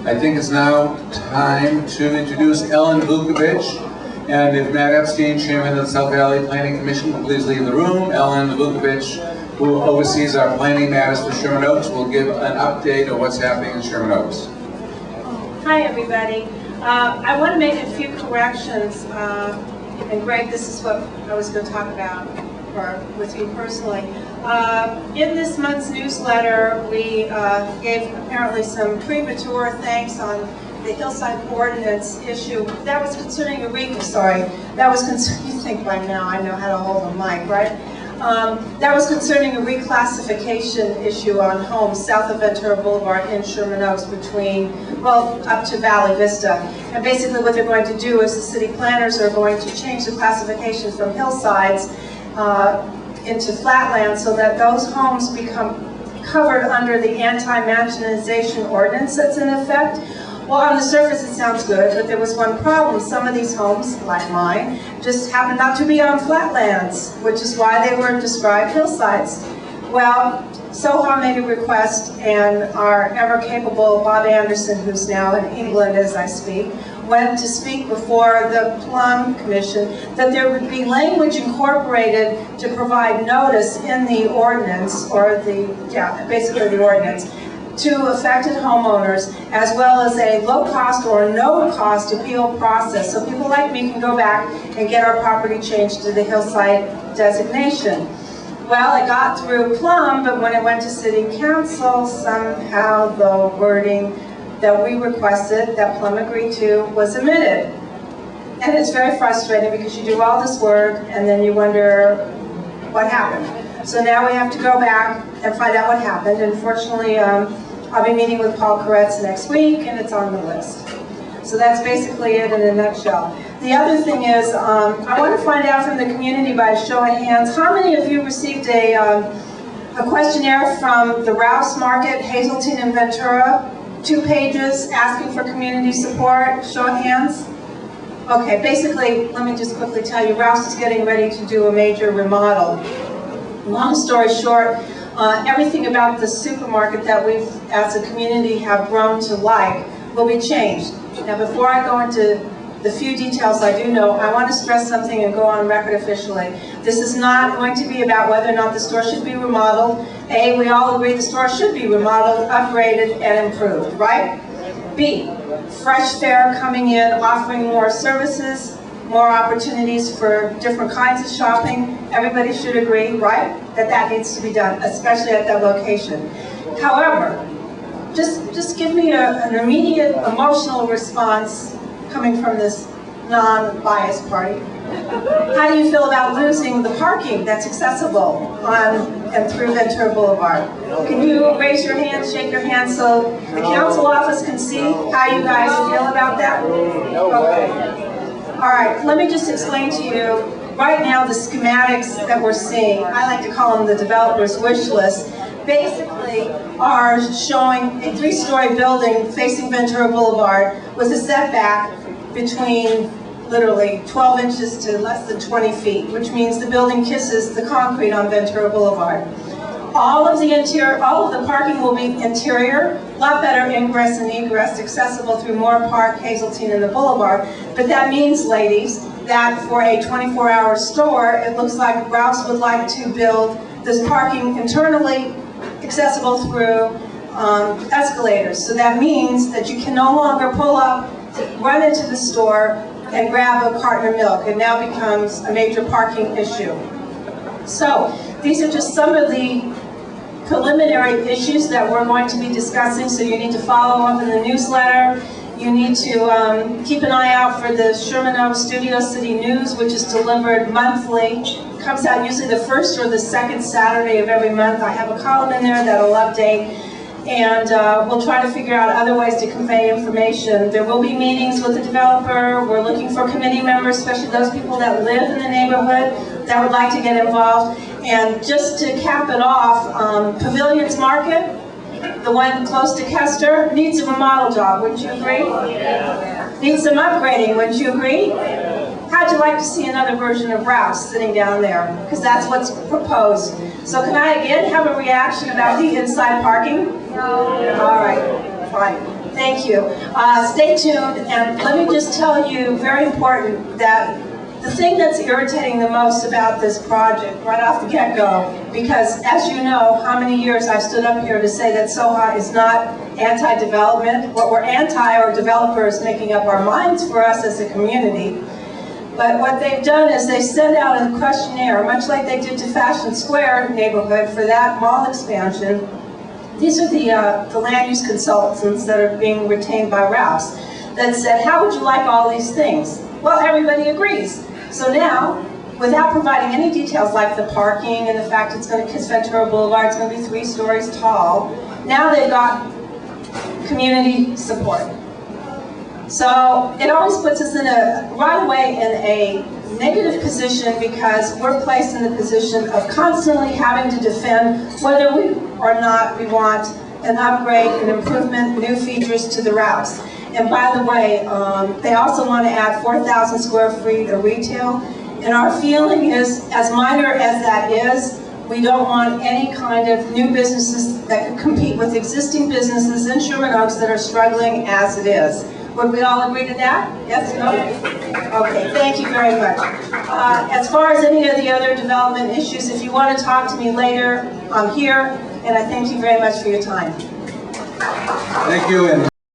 I think it's now time to introduce Ellen Vukovich. And if Matt Epstein, Chairman of the South Valley Planning Commission, will please leave the room. Ellen Vukovich, who oversees our planning matters for Sherman Oaks, will give an update of what's happening in Sherman Oaks. Hi, everybody. I want to make a few corrections. And Greg, this is what I was going to talk about with you personally. In this month's newsletter, we gave apparently some premature thanks on the Hillside Ordinance issue. That was concerning a you think by now I know how to hold a mic, right? That was concerning a reclassification issue on homes south of Ventura Boulevard in Sherman Oaks up to Valley Vista. And basically what they're going to do is the city planners are going to change the classification from hillsides into flatland so that those homes become covered under the anti-mansionization ordinance that's in effect. Well, on the surface it sounds good, but there was one problem. Some of these homes, like mine, just happen not to be on flatlands, which is why they were described hillsides. Well, Soha made a request, and our ever-capable Bob Anderson, who's now in England as I speak, went to speak before the Plum Commission that there would be language incorporated to provide notice in the ordinance, basically the ordinance, to affected homeowners, as well as a low-cost or no-cost appeal process. So people like me can go back and get our property changed to the hillside designation. Well, it got through Plum, but when it went to City Council, somehow the wording that we requested, that Plum agreed to, was omitted. And it's very frustrating because you do all this work and then you wonder what happened. So now we have to go back and find out what happened. And fortunately, I'll be meeting with Paul Koretz next week, and it's on the list. So that's basically it in a nutshell. The other thing is, I want to find out from the community by a show of hands, how many of you received a questionnaire from the Rouse Market, Hazleton and Ventura, 2 pages asking for community support? Show of hands. Okay, basically, let me just quickly tell you, Rouse is getting ready to do a major remodel. Long story short, everything about the supermarket that we've, as a community, have grown to like will be changed. Now, before I go into the few details I do know, I want to stress something and go on record officially. This is not going to be about whether or not the store should be remodeled. A, we all agree the store should be remodeled, upgraded, and improved, right? B, fresh fare coming in, offering more services, more opportunities for different kinds of shopping. Everybody should agree, right, that that needs to be done, especially at that location. However, just give me an immediate emotional response coming from this non-biased party. How do you feel about losing the parking that's accessible on and through Ventura Boulevard? Can you raise your hand, shake your hand, so the council office can see how you guys feel about that? Okay. All right, let me just explain to you, right now the schematics that we're seeing, I like to call them the developer's wish list, basically are showing a 3-story building facing Ventura Boulevard with a setback between literally 12 inches to less than 20 feet, which means the building kisses the concrete on Ventura Boulevard. All of the parking will be interior, a lot better ingress and egress, accessible through Moore Park, Hazleton, and the Boulevard. But that means, ladies, that for a 24-hour store, it looks like Rouse would like to build this parking internally, accessible through escalators. So that means that you can no longer pull up, run into the store, and grab a carton of milk. It now becomes a major parking issue. So these are just some of the preliminary issues that we're going to be discussing, so you need to follow up in the newsletter. You need to keep an eye out for the Sherman Oaks Studio City News, which is delivered monthly. It comes out usually the first or the second Saturday of every month. I have a column in there that'll update, and we'll try to figure out other ways to convey information. There will be meetings with the developer. We're looking for committee members, especially those people that live in the neighborhood that would like to get involved. And just to cap it off, Pavilions Market, the one close to Kester, needs a remodel job, wouldn't you agree? Yeah. Needs some upgrading, wouldn't you agree? How'd you like to see another version of Rouse sitting down there? Because that's what's proposed. So can I again have a reaction about the inside parking? No. All right, fine. Thank you. Stay tuned, and let me just tell you, very important, that the thing that's irritating the most about this project, right off the get-go, because as you know, how many years I've stood up here to say that Soha is not anti-development. What we're anti are developers making up our minds for us as a community. But what they've done is they sent out a questionnaire, much like they did to Fashion Square neighborhood for that mall expansion. These are the land use consultants that are being retained by Ralph's that said, how would you like all these things? Well, everybody agrees. So now, without providing any details like the parking and the fact it's going to kiss Ventura Boulevard, it's going to be 3 stories tall, now they've got community support. So it always puts us in right away in a negative position, because we're placed in the position of constantly having to defend whether we or not we want an upgrade, an improvement, new features to the routes. And by the way, they also want to add 4,000 square feet of retail. And our feeling is, as minor as that is, we don't want any kind of new businesses that could compete with existing businesses in Sherman Oaks that are struggling as it is. Would we all agree to that? Yes? No? Okay, thank you very much. As far as any of the other development issues, if you want to talk to me later, I'm here, and I thank you very much for your time. Thank you.